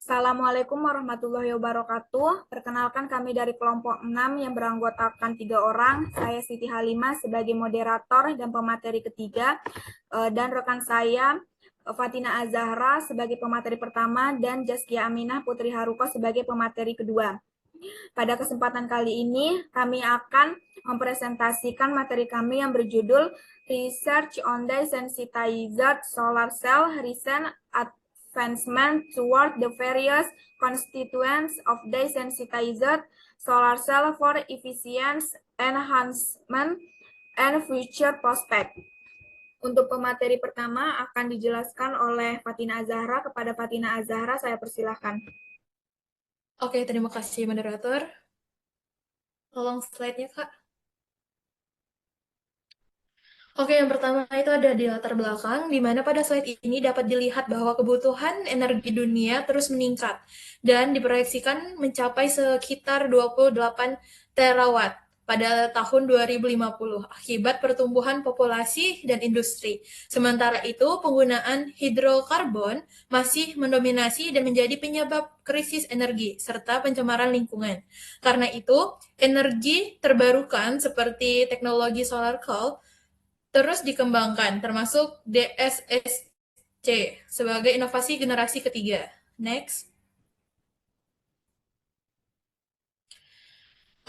Assalamualaikum warahmatullahi wabarakatuh. Perkenalkan kami dari kelompok 6 yang beranggotakan 3 orang. Saya Siti Halimah sebagai moderator dan pemateri ketiga. Dan rekan saya Fatina Azahra sebagai pemateri pertama dan Zaskia Aminah Putri Haruko sebagai pemateri kedua. Pada kesempatan kali ini kami akan mempresentasikan materi kami yang berjudul Research on Desensitized Solar Cell Recent Advancement Toward the Various Constituents of Desensitized Solar Cell for Efficiency Enhancement and Future Prospect. Untuk pemateri pertama akan dijelaskan oleh Fatina Azahra. Kepada Fatina Azahra, saya persilahkan. Oke, terima kasih moderator. Tolong slide-nya, Kak. Oke, yang pertama itu ada di latar belakang, di mana pada slide ini dapat dilihat bahwa kebutuhan energi dunia terus meningkat dan diproyeksikan mencapai sekitar 28 terawatt pada tahun 2050 akibat pertumbuhan populasi dan industri. Sementara itu, penggunaan hidrokarbon masih mendominasi dan menjadi penyebab krisis energi serta pencemaran lingkungan. Karena itu, energi terbarukan seperti teknologi solar coal terus dikembangkan, termasuk DSSC sebagai inovasi generasi ketiga. Next.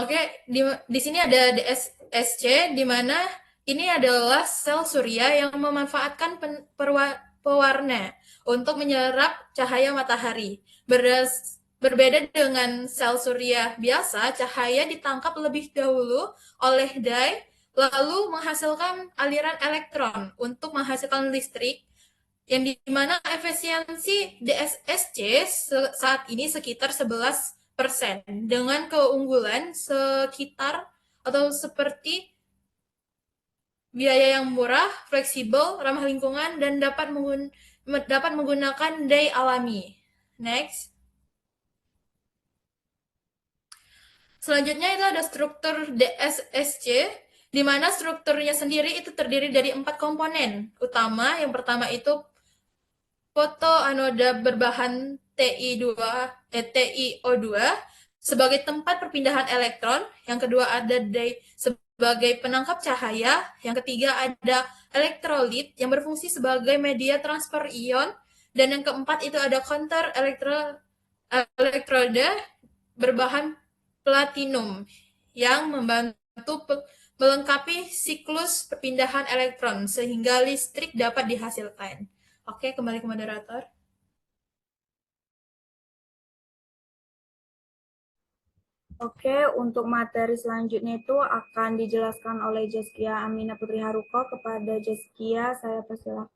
Oke, di sini ada DSSC, di mana ini adalah sel surya yang memanfaatkan pewarna untuk menyerap cahaya matahari. Berbeda dengan sel surya biasa, cahaya ditangkap lebih dahulu oleh dye, lalu menghasilkan aliran elektron untuk menghasilkan listrik, yang dimana efisiensi DSSC saat ini sekitar 11% dengan keunggulan sekitar atau seperti biaya yang murah, fleksibel, ramah lingkungan, dan dapat menggunakan dye alami. Next. Selanjutnya itu ada struktur DSSC, di mana strukturnya sendiri itu terdiri dari 4 komponen utama. Yang pertama itu fotoanoda berbahan TiO2 sebagai tempat perpindahan elektron. Yang kedua ada dye sebagai penangkap cahaya. Yang ketiga ada elektrolit yang berfungsi sebagai media transfer ion. Dan yang keempat itu ada counter elektroda berbahan platinum yang membantu melengkapi siklus perpindahan elektron sehingga listrik dapat dihasilkan. Oke, kembali ke moderator. Oke, untuk materi selanjutnya itu akan dijelaskan oleh Zaskia Aminah Putri Haruko. Kepada Zaskia, saya persilakan.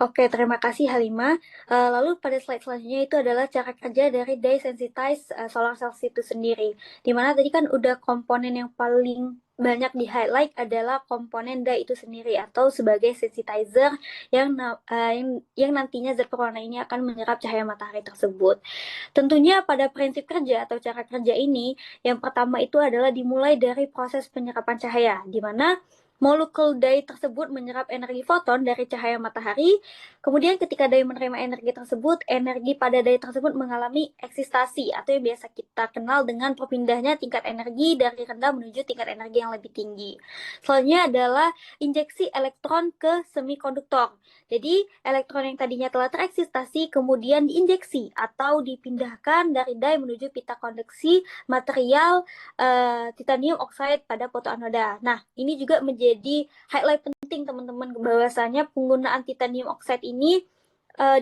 Oke, terima kasih Halimah. Lalu pada slide selanjutnya itu adalah cara kerja dari desensitize solar cells itu sendiri. Dimana tadi kan udah komponen yang paling banyak di highlight adalah komponen dye itu sendiri atau sebagai sensitizer yang nantinya zat berwarna ini akan menyerap cahaya matahari tersebut. Tentunya pada prinsip kerja atau cara kerja ini, yang pertama itu adalah dimulai dari proses penyerapan cahaya, di mana molekul dye tersebut menyerap energi foton dari cahaya matahari. Kemudian ketika dye menerima energi tersebut, energi pada dye tersebut mengalami eksistasi atau yang biasa kita kenal dengan perpindahnya tingkat energi dari rendah menuju tingkat energi yang lebih tinggi. Selanjutnya adalah injeksi elektron ke semikonduktor. Jadi elektron yang tadinya telah tereksistasi kemudian diinjeksi atau dipindahkan dari dye menuju pita konduksi material titanium oxide pada fotoanoda. Nah, ini juga menjadi highlight penting teman-teman, bahwasanya penggunaan titanium oxide ini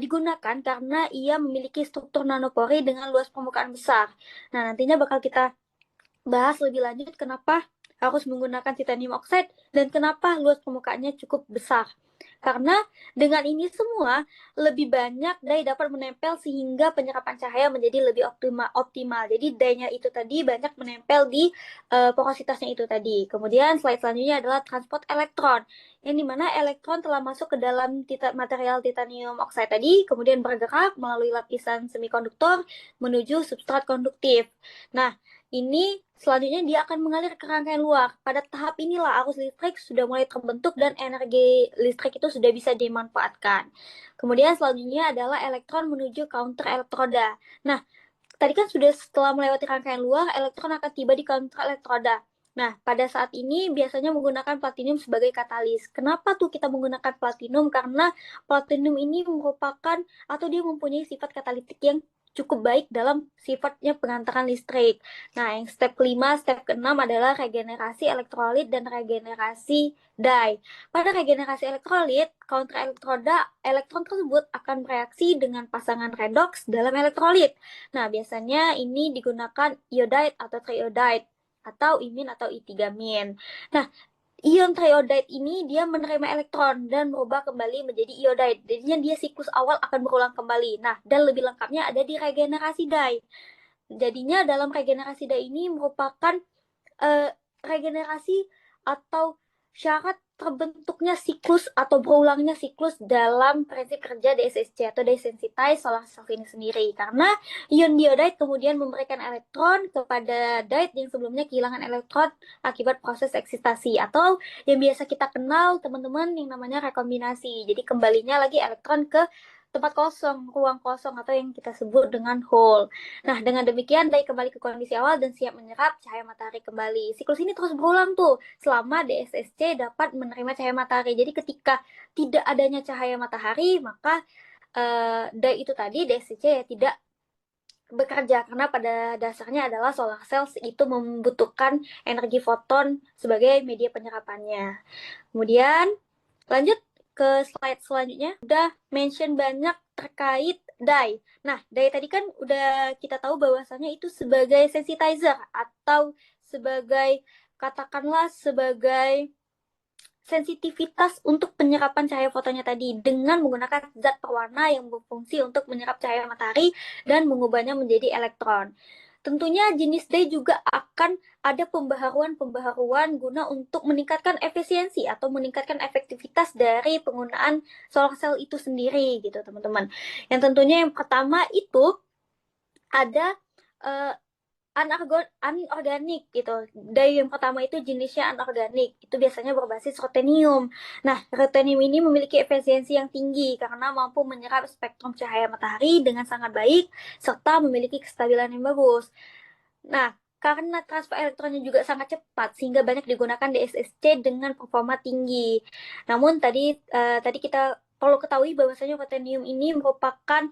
digunakan karena ia memiliki struktur nanopori dengan luas permukaan besar. Nah, nantinya bakal kita bahas lebih lanjut kenapa harus menggunakan titanium oxide dan kenapa luas permukaannya cukup besar. Karena dengan ini semua lebih banyak dye dapat menempel sehingga penyerapan cahaya menjadi lebih optimal. Jadi dye-nya itu tadi banyak menempel di porositasnya itu tadi. Kemudian slide selanjutnya adalah transport elektron, yang dimana elektron telah masuk ke dalam material titanium oxide tadi, kemudian bergerak melalui lapisan semikonduktor menuju substrat konduktif. Nah, ini selanjutnya dia akan mengalir ke rangkaian luar. Pada tahap inilah arus listrik sudah mulai terbentuk dan energi listrik itu sudah bisa dimanfaatkan. Kemudian selanjutnya adalah elektron menuju counter elektroda. Nah, tadi kan sudah setelah melewati rangkaian luar, elektron akan tiba di counter elektroda. Nah, pada saat ini biasanya menggunakan platinum sebagai katalis. Kenapa tuh kita menggunakan platinum? Karena platinum ini merupakan atau dia mempunyai sifat katalitik yang cukup baik dalam sifatnya pengantaran listrik. Nah, yang step kelima, step keenam adalah regenerasi elektrolit dan regenerasi dye. Pada regenerasi elektrolit, counter elektroda, elektron tersebut akan bereaksi dengan pasangan redoks dalam elektrolit. Nah, biasanya ini digunakan iodide atau triiodide atau imin atau I3-min. Nah, ion triiodide ini dia menerima elektron dan berubah kembali menjadi iodide. Jadinya dia siklus awal akan berulang kembali. Nah, dan lebih lengkapnya ada di regenerasi dye. Jadinya dalam regenerasi dye ini merupakan regenerasi atau syarat terbentuknya siklus atau berulangnya siklus dalam prinsip kerja DSSC atau desensitized solar cell ini sendiri. Karena ion diodide kemudian memberikan elektron kepada dide yang sebelumnya kehilangan elektron akibat proses eksitasi atau yang biasa kita kenal teman-teman yang namanya rekombinasi. Jadi kembalinya lagi elektron ke tempat kosong, ruang kosong atau yang kita sebut dengan hole. Nah, dengan demikian dye kembali ke kondisi awal dan siap menyerap cahaya matahari kembali. Siklus ini terus berulang tuh selama DSSC dapat menerima cahaya matahari. Jadi ketika tidak adanya cahaya matahari, maka dye itu tadi DSSC ya tidak bekerja karena pada dasarnya adalah solar cells itu membutuhkan energi foton sebagai media penyerapannya. Kemudian lanjut ke slide selanjutnya, udah mention banyak terkait dye. Nah, dye tadi kan udah kita tahu bahwasannya itu sebagai sensitizer atau sebagai katakanlah sebagai sensitivitas untuk penyerapan cahaya fotonnya tadi dengan menggunakan zat pewarna yang berfungsi untuk menyerap cahaya matahari dan mengubahnya menjadi elektron. Tentunya jenis dye juga akan ada pembaharuan guna untuk meningkatkan efisiensi atau meningkatkan efektivitas dari penggunaan solar cell itu sendiri gitu teman-teman. Yang tentunya yang pertama itu ada anorganik gitu. Dye yang pertama itu jenisnya anorganik. Itu biasanya berbasis ruthenium. Nah, ruthenium ini memiliki efisiensi yang tinggi karena mampu menyerap spektrum cahaya matahari dengan sangat baik serta memiliki kestabilan yang bagus. Nah, karena transfer elektronnya juga sangat cepat sehingga banyak digunakan di SSC dengan performa tinggi. Namun tadi kita perlu ketahui bahwasanya ruthenium ini merupakan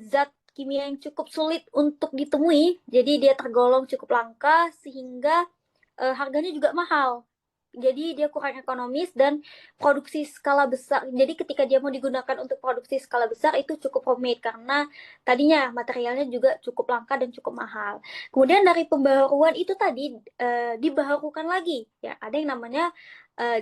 zat kimia yang cukup sulit untuk ditemui, jadi dia tergolong cukup langka sehingga harganya juga mahal. Jadi dia kurang ekonomis dan produksi skala besar. Jadi ketika dia mau digunakan untuk produksi skala besar itu cukup rumit karena tadinya materialnya juga cukup langka dan cukup mahal. Kemudian dari pembaharuan itu tadi dibaharukan lagi, ya ada yang namanya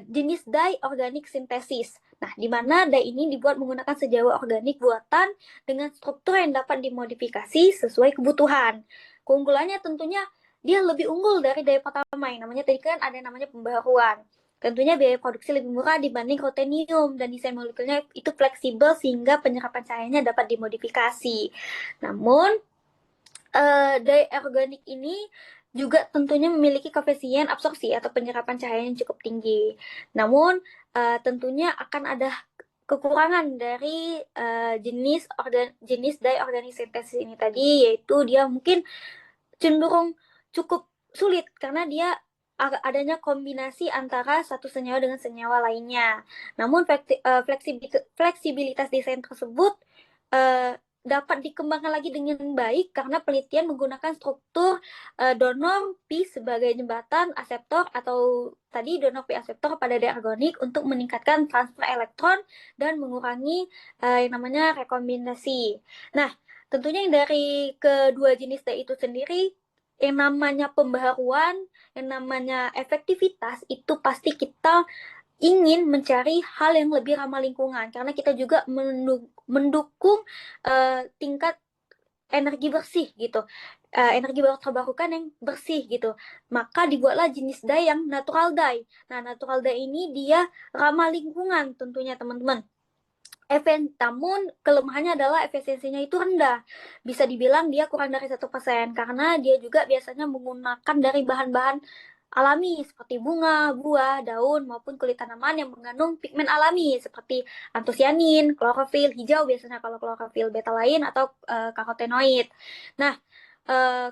jenis dye organik sintesis. Nah, di mana dye ini dibuat menggunakan senyawa organik buatan dengan struktur yang dapat dimodifikasi sesuai kebutuhan. Keunggulannya tentunya dia lebih unggul dari dye pertama yang namanya tadi kan ada yang namanya pembaharuan. Tentunya biaya produksi lebih murah dibanding ruthenium dan desain molekulnya itu fleksibel sehingga penyerapan cahayanya dapat dimodifikasi. Namun dye organik ini juga tentunya memiliki koefisien absorpsi atau penyerapan cahaya yang cukup tinggi. Namun tentunya akan ada kekurangan dari jenis dye organik sintesis ini tadi, yaitu dia mungkin cenderung cukup sulit karena dia adanya kombinasi antara satu senyawa dengan senyawa lainnya. Namun fleksibilitas desain tersebut dapat dikembangkan lagi dengan baik karena penelitian menggunakan struktur donor P sebagai jembatan aseptor atau tadi donor P aseptor pada dye organik untuk meningkatkan transfer elektron dan mengurangi yang namanya rekombinasi. Nah, tentunya yang dari kedua jenis dye itu sendiri, yang namanya pembaharuan, yang namanya efektivitas, itu pasti kita ingin mencari hal yang lebih ramah lingkungan karena kita juga mendukung tingkat energi bersih gitu, energi baru terbarukan yang bersih gitu. Maka dibuatlah jenis dye yang natural dye. Nah, natural dye ini dia ramah lingkungan tentunya teman-teman. Namun kelemahannya adalah efisiensinya itu rendah. Bisa dibilang dia kurang dari 1% karena dia juga biasanya menggunakan dari bahan-bahan alami seperti bunga, buah, daun maupun kulit tanaman yang mengandung pigmen alami seperti antosianin, klorofil hijau biasanya kalau klorofil beta lain atau karotenoid. Nah,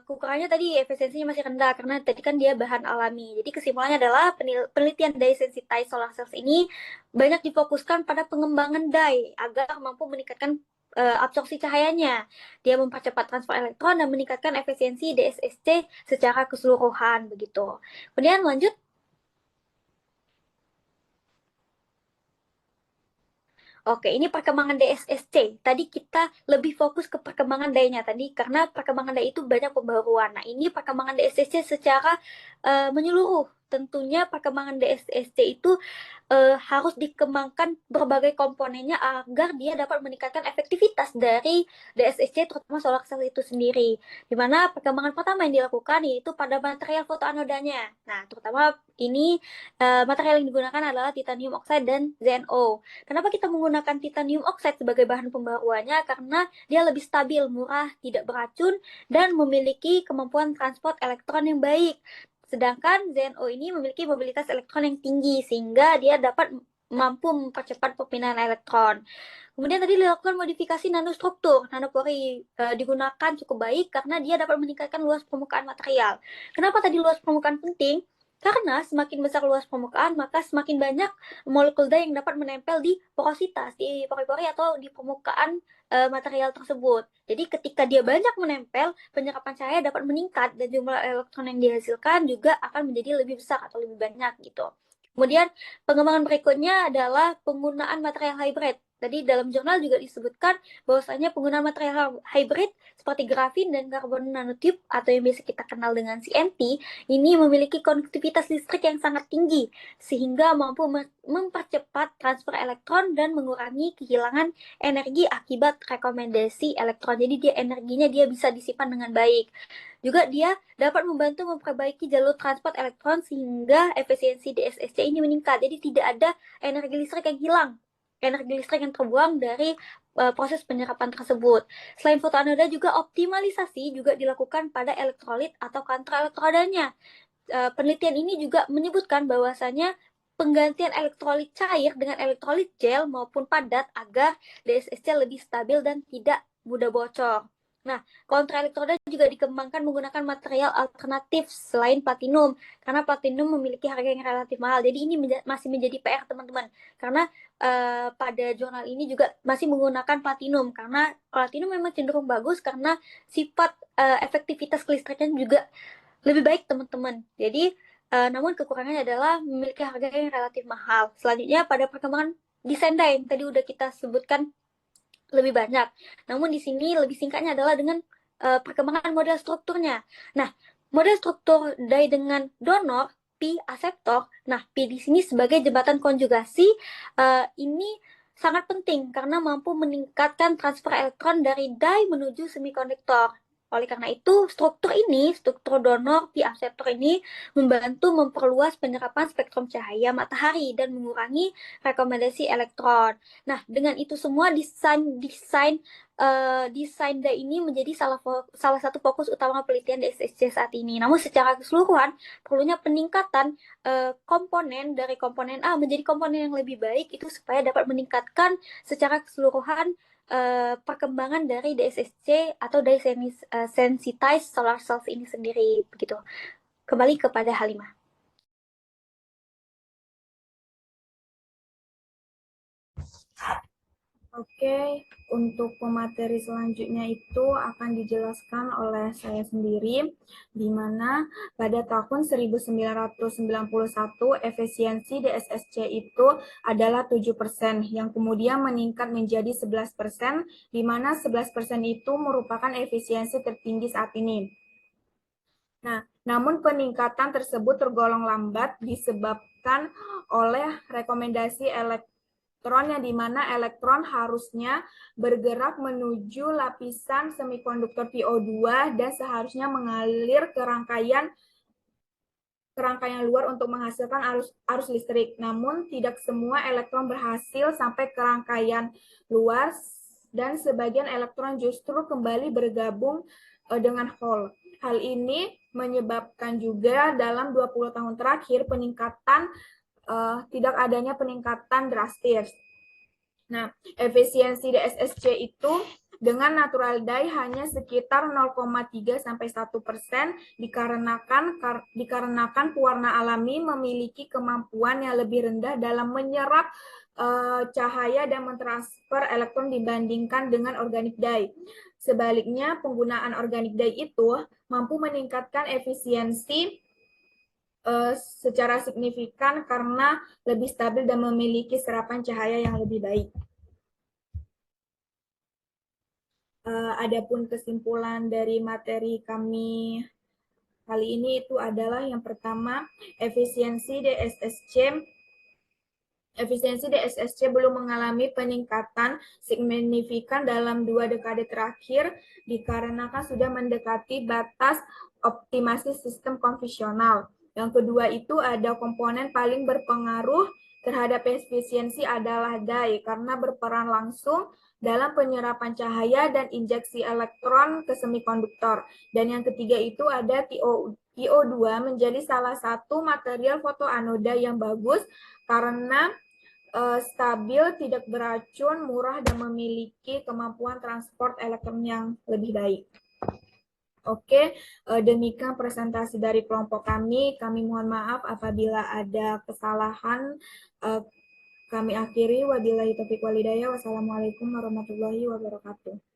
kekurangannya tadi efisiensinya masih rendah karena tadi kan dia bahan alami. Jadi kesimpulannya adalah penelitian dye sensitized solar cells ini banyak difokuskan pada pengembangan dye agar mampu meningkatkan absorpsi cahayanya. Dia mempercepat transfer elektron dan meningkatkan efisiensi DSSC secara keseluruhan begitu. Kemudian lanjut. Oke, ini perkembangan DSSC. Tadi kita lebih fokus ke perkembangan daya-nya tadi karena perkembangan daya itu banyak pembaruan. Nah, ini perkembangan DSSC secara menyeluruh. Tentunya perkembangan DSSC itu harus dikembangkan berbagai komponennya agar dia dapat meningkatkan efektivitas dari DSSC terutama solar cell itu sendiri. Di mana perkembangan pertama yang dilakukan yaitu pada material fotoanodanya. Nah, terutama ini material yang digunakan adalah titanium oxide dan ZNO. Kenapa kita menggunakan titanium oxide sebagai bahan pembaruannya? Karena dia lebih stabil, murah, tidak beracun, dan memiliki kemampuan transport elektron yang baik. Sedangkan ZNO ini memiliki mobilitas elektron yang tinggi, sehingga dia dapat mampu mempercepat perpindahan elektron. Kemudian tadi dilakukan modifikasi nanostruktur. Nanopori digunakan cukup baik karena dia dapat meningkatkan luas permukaan material. Kenapa tadi luas permukaan penting? Karena semakin besar luas permukaan, maka semakin banyak molekul dye yang dapat menempel di porositas, di pori-pori atau di permukaan material tersebut. Jadi ketika dia banyak menempel, penyerapan cahaya dapat meningkat dan jumlah elektron yang dihasilkan juga akan menjadi lebih besar atau lebih banyak gitu. Kemudian pengembangan berikutnya adalah penggunaan material hybrid. Tadi dalam jurnal juga disebutkan bahwasanya penggunaan material hybrid seperti grafin dan karbon nanotube atau yang biasa kita kenal dengan CNT ini memiliki konduktivitas listrik yang sangat tinggi sehingga mampu mempercepat transfer elektron dan mengurangi kehilangan energi akibat rekomendasi elektron. Jadi dia energinya dia bisa disimpan dengan baik. Juga dia dapat membantu memperbaiki jalur transport elektron sehingga efisiensi DSSC ini meningkat. Jadi tidak ada energi listrik yang hilang, energi listrik yang terbuang dari proses penyerapan tersebut. Selain fotoanoda juga optimalisasi juga dilakukan pada elektrolit atau kantor-elektrodanya. Penelitian ini juga menyebutkan bahwasanya penggantian elektrolit cair dengan elektrolit gel maupun padat agar DSSC lebih stabil dan tidak mudah bocor. Nah, kontraelektroda juga dikembangkan menggunakan material alternatif selain platinum, karena platinum memiliki harga yang relatif mahal. Jadi ini masih menjadi PR teman-teman, karena pada jurnal ini juga masih menggunakan platinum, karena platinum memang cenderung bagus karena sifat efektivitas kelistrikan juga lebih baik teman-teman. Jadi namun kekurangannya adalah memiliki harga yang relatif mahal. Selanjutnya pada perkembangan desain dye yang tadi udah kita sebutkan lebih banyak. Namun di sini lebih singkatnya adalah dengan perkembangan model strukturnya. Nah, model struktur dye dengan donor P aseptor. Nah, P di sini sebagai jembatan konjugasi ini sangat penting karena mampu meningkatkan transfer elektron dari dye menuju semikonduktor. Oleh karena itu, struktur donor P aseptor ini membantu memperluas penyerapan spektrum cahaya matahari dan mengurangi rekomendasi elektron. Nah, dengan itu semua desain dye ini menjadi salah satu fokus utama penelitian DSSC saat ini. Namun secara keseluruhan perlunya peningkatan komponen dari komponen A menjadi komponen yang lebih baik itu supaya dapat meningkatkan secara keseluruhan perkembangan dari DSSC atau dye sensitized solar cells ini sendiri begitu. Kembali kepada Halimah. Oke, untuk pemateri selanjutnya itu akan dijelaskan oleh saya sendiri, di mana pada tahun 1991 efisiensi DSSC itu adalah 7%, yang kemudian meningkat menjadi 11%, di mana 11% itu merupakan efisiensi tertinggi saat ini. Nah, namun peningkatan tersebut tergolong lambat disebabkan oleh rekomendasi elektron yang dimana elektron harusnya bergerak menuju lapisan semikonduktor PO2 dan seharusnya mengalir ke rangkaian kerangka yang luar untuk menghasilkan arus listrik. Namun, tidak semua elektron berhasil sampai ke rangkaian luar dan sebagian elektron justru kembali bergabung dengan hole. Hal ini menyebabkan juga dalam 20 tahun terakhir tidak adanya peningkatan drastis. Nah, efisiensi DSSC itu dengan natural die hanya sekitar 0,3 sampai 1% dikarenakan pewarna alami memiliki kemampuan yang lebih rendah dalam menyerap cahaya dan mentransfer elektron dibandingkan dengan organic dye. Sebaliknya, penggunaan organic dye itu mampu meningkatkan efisiensi secara signifikan karena lebih stabil dan memiliki serapan cahaya yang lebih baik. Adapun kesimpulan dari materi kami kali ini itu adalah yang pertama, efisiensi DSSC belum mengalami peningkatan signifikan dalam 2 dekade terakhir dikarenakan sudah mendekati batas optimasi sistem konvensional. Yang kedua itu ada komponen paling berpengaruh terhadap efisiensi adalah dye karena berperan langsung dalam penyerapan cahaya dan injeksi elektron ke semikonduktor. Dan yang ketiga itu ada TiO2 menjadi salah satu material fotoanoda yang bagus karena stabil, tidak beracun, murah, dan memiliki kemampuan transport elektron yang lebih baik. Oke, demikian presentasi dari kelompok kami. Kami mohon maaf apabila ada kesalahan. Kami akhiri. Wabillahi taufiq walhidayah. Wassalamualaikum warahmatullahi wabarakatuh.